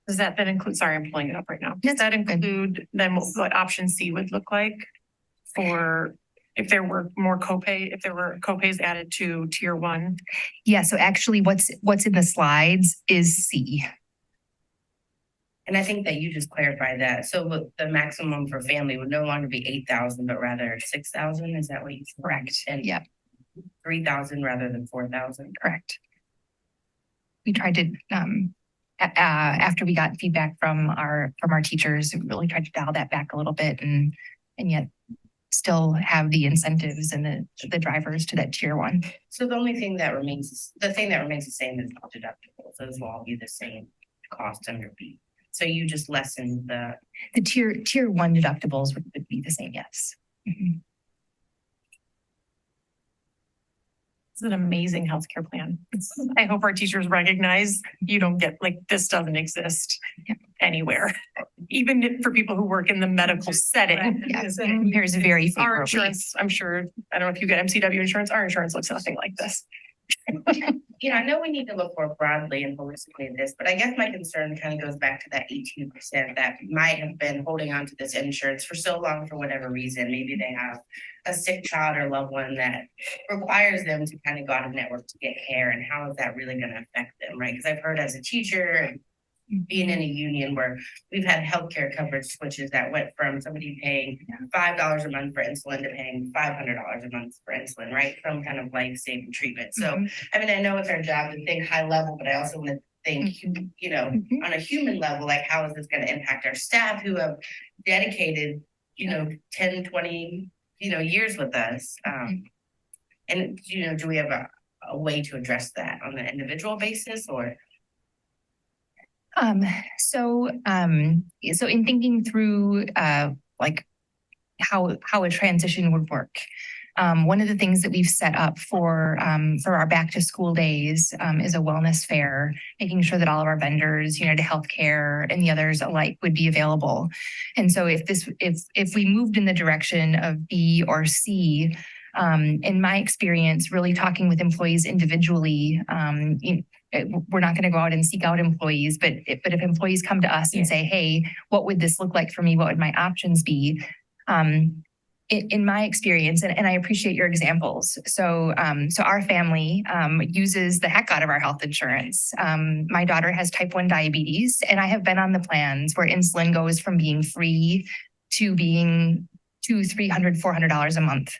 Does that then include, sorry, I'm pulling it up right now. Does that include then what option C would look like for if there were copays added to tier one? Yeah, so actually what's in the slides is C. And I think that you just clarified that. So look, the maximum for family would no longer be 8,000, but rather 6,000. Is that what you said? Correct. And Yeah, 3,000 rather than 4,000. correct. We tried to, after we got feedback from our teachers, we really tried to dial that back a little bit and yet still have the incentives and the drivers to that tier one. So the thing that remains the same is the deductibles. Those will all be the same cost under B. So you just lessen the tier one deductibles would be the same, yes. Mhm. It's an amazing healthcare plan. I hope our teachers recognize you don't get, like, this doesn't exist anywhere, even for people who work in the medical setting. Yeah, it compares very Our favorably. insurance, I'm sure, I don't know if you get MCW insurance, our insurance looks nothing like this. I know we need to look more broadly and holistically at this, but I guess my concern kind of goes back to that 18% that might have been holding on to this insurance for so long for whatever reason. Maybe they have a sick child or loved one that requires them to kind of go out of network to get care, and how is that really going to affect them, right? Because I've heard as a teacher, being in a union where we've had healthcare coverage switches that went from somebody paying $5 a month for insulin to paying $500 a month for insulin, right? From kind of life-saving treatment. So, I mean, I know it's our job to think high level, but I also want to think, on a human level, like how is this going to impact our staff who have dedicated, 10, 20, years with us? And, do we have a way to address that on an individual basis or? So in thinking through like how a transition would work, one of the things that we've set up for our back to school days is a wellness fair, making sure that all of our vendors, United Healthcare and the others alike, would be available. And so if we moved in the direction of B or C, in my experience, really talking with employees individually, we're not going to go out and seek out employees, but if employees come to us and say, hey, what would this look like for me? What would my options be? In my experience, and I appreciate your examples. So our family uses the heck out of our health insurance. My daughter has type 1 diabetes, and I have been on the plans where insulin goes from being free to being $200, $300, $400 a month.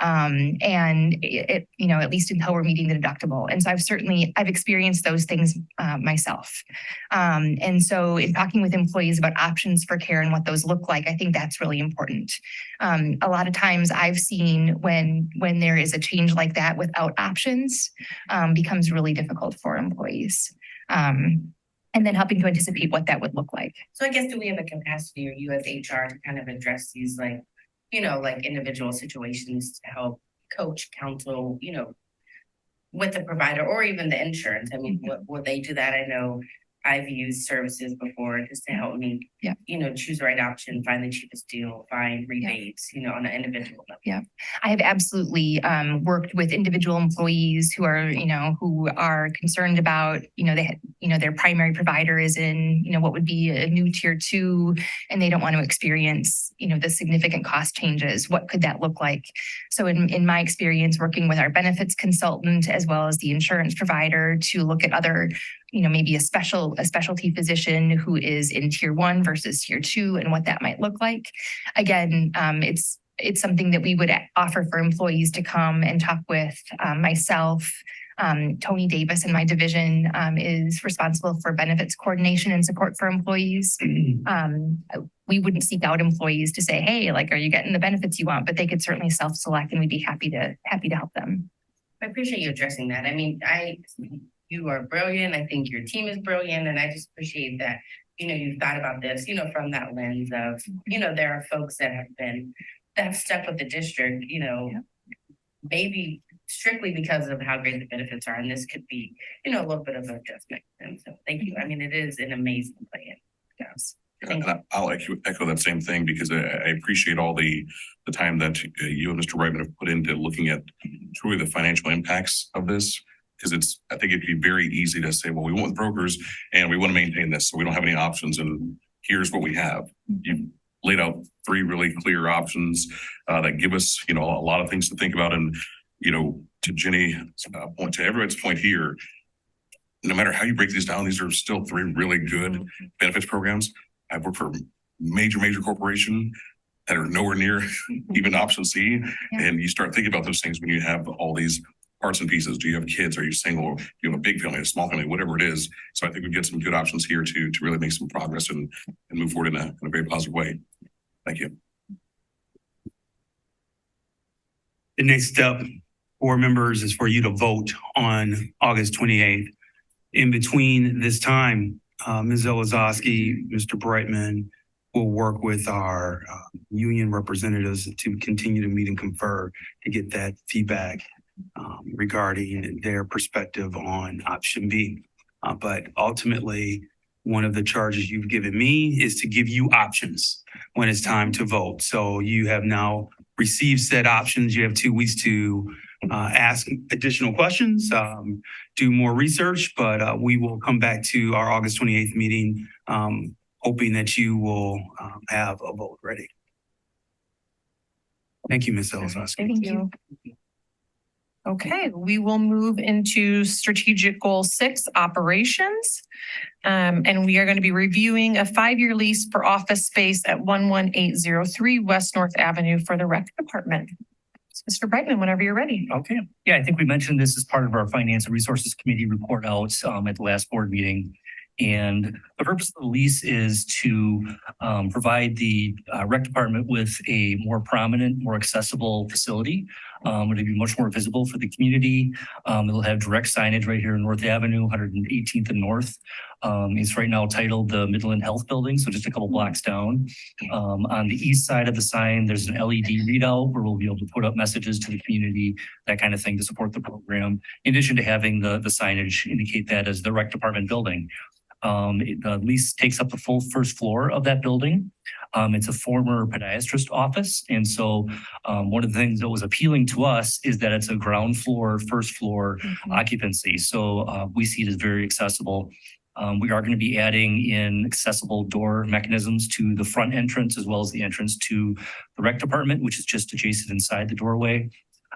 And at least until we're meeting the deductible. And so I've experienced those things myself. And so in talking with employees about options for care and what those look like, I think that's really important. A lot of times I've seen when there is a change like that without options, becomes really difficult for employees. And then helping to anticipate what that would look like. So I guess, do we have a capacity, or you as HR, to kind of address these like individual situations to help coach, counsel, with the provider or even the insurance? I mean, will they do that? I know I've used services before just to help me, choose the right option, find the cheapest deal, find rebates, on an individual level. Yeah, I have absolutely worked with individual employees who are concerned about, their primary provider is in, what would be a new tier 2, and they don't want to experience, the significant cost changes. What could that look like? So in my experience, working with our benefits consultant as well as the insurance provider to look at other, maybe a specialty physician who is in tier 1 versus tier 2 and what that might look like. Again, it's something that we would offer for employees to come and talk with myself. Tony Davis in my division is responsible for benefits coordination and support for employees. We wouldn't seek out employees to say, hey, are you getting the benefits you want? But they could certainly self-select, and we'd be happy to help them. I appreciate you addressing that. I mean, you are brilliant. I think your team is brilliant. And I just appreciate that, you've thought about this, from that lens of, there are folks that have stuck with the district, maybe strictly because of how great the benefits are. And this could be, a little bit of an adjustment. And so thank you. I mean, it is an amazing plan. Yes. And I'll echo that same thing because I appreciate all the time that you and Mr. Reitman have put into looking at truly the financial impacts of this. Because I think it'd be very easy to say, well, we want brokers and we want to maintain this, so we don't have any options. And here's what we have. You laid out 3 really clear options that give us, a lot of things to think about. And, to Jenny's point, to everyone's point here, no matter how you break these down, these are still 3 really good benefits programs. I've worked for major corporation that are nowhere near even option C. Yeah. And you start thinking about those things when you have all these parts and pieces. Do you have kids? Are you single? Do you have a big family, a small family, whatever it is? So I think we get some good options here to really make some progress and move forward in a very positive way. Thank you. The next step, board members, is for you to vote on August 28th. In between this time, Ms. Olazowski, Mr. Brightman will work with our union representatives to continue to meet and confer to get that feedback regarding their perspective on option B. But ultimately, one of the charges you've given me is to give you options when it's time to vote. So you have now received said options. You have 2 weeks to ask additional questions, do more research, but we will come back to our August 28th meeting, hoping that you will have a vote ready. Thank you, Ms. Elizabeth. Thank you. Okay, we will move into strategic goal 6, operations. And we are going to be reviewing a 5-year lease for office space at 11803 West North Avenue for the rec department. Mr. Brightman, whenever you're ready. Okay. Yeah, I think we mentioned this as part of our Finance and Resources Committee report out at the last board meeting. And the purpose of the lease is to provide the rec department with a more prominent, more accessible facility. It'll be much more visible for the community. It'll have direct signage right here in North Avenue, 118th and North. It's right now titled the Midland Health Building, so just a couple blocks down. On the east side of the sign, there's an LED readout where we'll be able to put up messages to the community, that kind of thing, to support the program, in addition to having the signage indicate that as the rec department building. The lease takes up the full first floor of that building. It's a former podiatrist office. And so one of the things that was appealing to us is that it's a ground floor, first floor occupancy. So we see it as very accessible. We are going to be adding in accessible door mechanisms to the front entrance as well as the entrance to the rec department, which is just adjacent inside the doorway.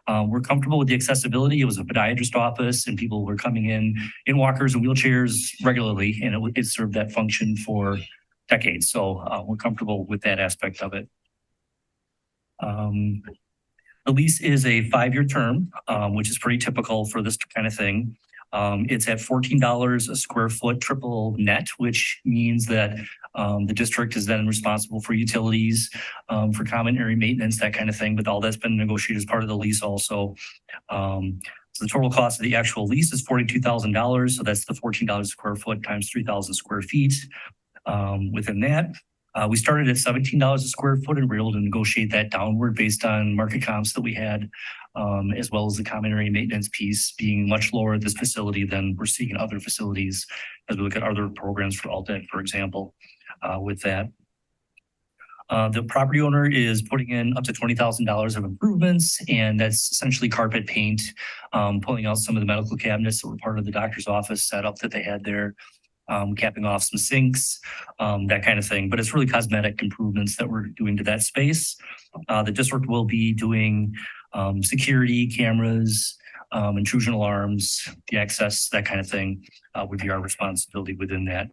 We're comfortable with the accessibility. It was a podiatrist office and people were coming in walkers and wheelchairs regularly, and it served that function for decades. So we're comfortable with that aspect of it. The lease is a 5-year term, which is pretty typical for this kind of thing. It's at $14 a square foot triple net, which means that the district is then responsible for utilities, for common area maintenance, that kind of thing. But all that's been negotiated as part of the lease also. So the total cost of the actual lease is $42,000. So that's the $14 a square foot times 3,000 square feet. Within that, we started at $17 a square foot and we were able to negotiate that downward based on market comps that we had, as well as the common area maintenance piece being much lower at this facility than we're seeing in other facilities as we look at other programs for Alt-Ed, for example, with that. The property owner is putting in up to $20,000 of improvements, and that's essentially carpet paint, pulling out some of the medical cabinets that were part of the doctor's office setup that they had there, capping off some sinks, that kind of thing. But it's really cosmetic improvements that we're doing to that space. The district will be doing security cameras, intrusion alarms, the access, that kind of thing would be our responsibility within that.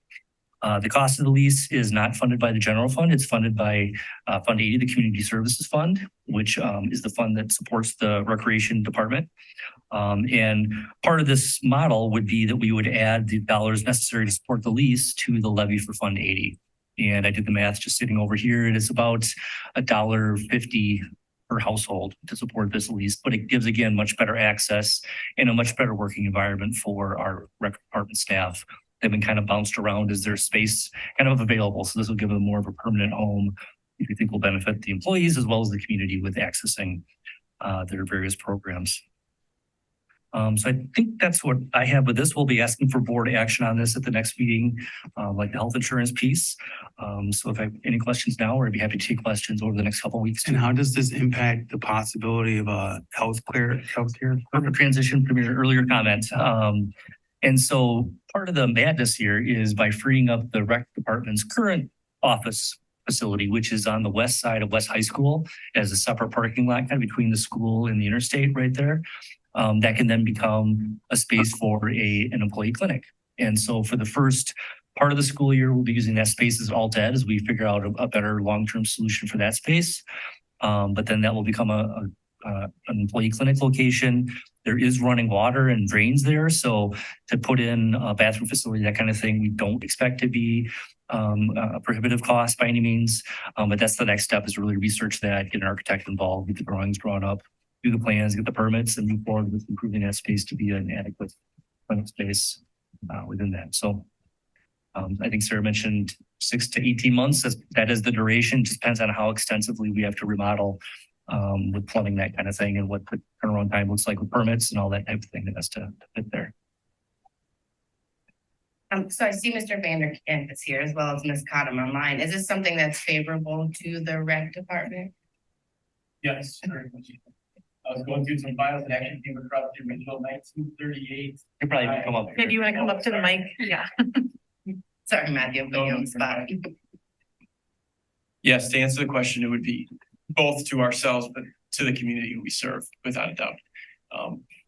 The cost of the lease is not funded by the general fund. It's funded by Fund 80, the Community Services Fund, which is the fund that supports the Recreation Department. And part of this model would be that we would add the dollars necessary to support the lease to the levy for Fund 80. And I did the math just sitting over here. It is about $1.50 per household to support this lease, but it gives, again, much better access and a much better working environment for our rec department staff. They've been kind of bounced around as their space kind of available. So this will give them more of a permanent home, which we think will benefit the employees as well as the community with accessing their various programs. So I think that's what I have with this. We'll be asking for board action on this at the next meeting, like the health insurance piece. So if I have any questions now, or I'd be happy to take questions over the next couple of weeks. And how does this impact the possibility of a healthcare? Perfect transition from your earlier comment. And so part of the madness here is by freeing up the rec department's current office facility, which is on the west side of West High School as a separate parking lot kind of between the school and the interstate right there. That can then become a space for an employee clinic. And so for the first part of the school year, we'll be using that space as alt ed as we figure out a better long-term solution for that space. But then that will become an employee clinic location. There is running water and drains there. So to put in a bathroom facility, that kind of thing, we don't expect to be a prohibitive cost by any means. But that's the next step, is really research that, get an architect involved, get the drawings drawn up, do the plans, get the permits, and move forward with improving that space to be an adequate clinic space within that. So I think Sarah mentioned 6 to 18 months. That is the duration. Just depends on how extensively we have to remodel with plumbing, that kind of thing, and what the turnaround time looks like with permits and all that type of thing that has to fit there. So I see Mr. Vanderkamp is here as well as Ms. Cottom online. Is this something that's favorable to the rec department? Yes, very much. I was going through some files and actually came across the original 1938. You probably can come up. Maybe you want to come up to the mic? Yeah. Sorry, Matthew, I'm putting you on the spot. Yes, to answer the question, it would be both to ourselves, but to the community we serve, without a doubt.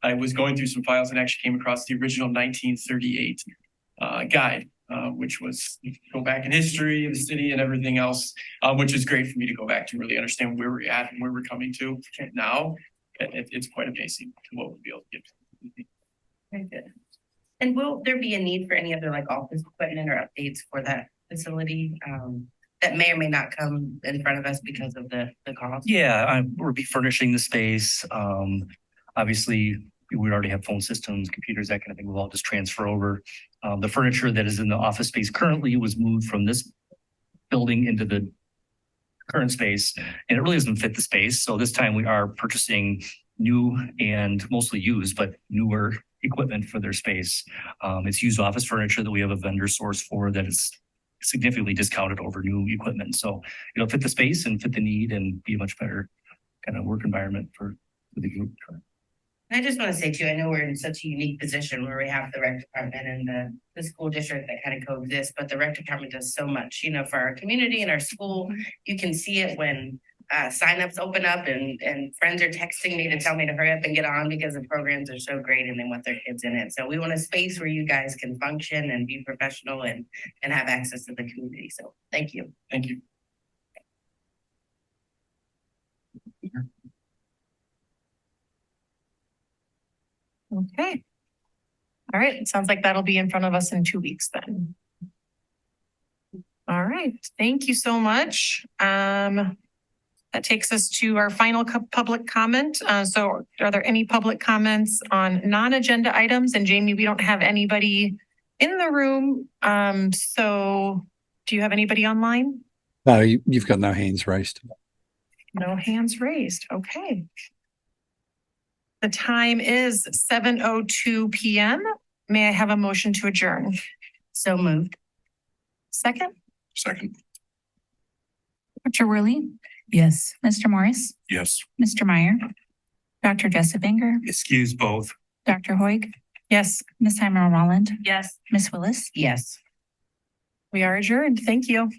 I was going through some files and actually came across the original 1938 guide, which was go back in history of the city and everything else, which is great for me to go back to really understand where we're at and where we're coming to now. It's quite amazing what we'll be able to get. Very good. And will there be a need for any other like office equipment or updates for that facility that may or may not come in front of us because of the cost? Yeah, we'll be furnishing the space. Obviously, we already have phone systems, computers, that kind of thing. We'll all just transfer over. The furniture that is in the office space currently was moved from this building into the current space, and it really doesn't fit the space. So this time we are purchasing new and mostly used, but newer equipment for their space. It's used office furniture that we have a vendor source for that is significantly discounted over new equipment. So it'll fit the space and fit the need and be a much better kind of work environment for the group. I just want to say too, I know we're in such a unique position where we have the rec department and the school district that kind of coexist, but the rec department does so much, for our community and our school. You can see it when signups open up and friends are texting me to tell me to hurry up and get on because the programs are so great and they want their kids in it. So we want a space where you guys can function and be professional and have access to the community. So thank you. Thank you. Okay. All right. It sounds like that'll be in front of us in 2 weeks then. All right. Thank you so much. That takes us to our final public comment. So are there any public comments on non-agenda items? And Jamie, we don't have anybody in the room. So do you have anybody online? No, you've got no hands raised. No hands raised. Okay. The time is 7:02 p.m. May I have a motion to adjourn? So moved. Second? Second. Dr. Worley, Yes. Mr. Morris, Yes. Mr. Meyer, Dr. Jessup Banger, Excuse both. Dr. Hoig, Yes, Ms. Heimer Rolland, Yes. Ms. Willis. Yes. we are adjourned. Thank you.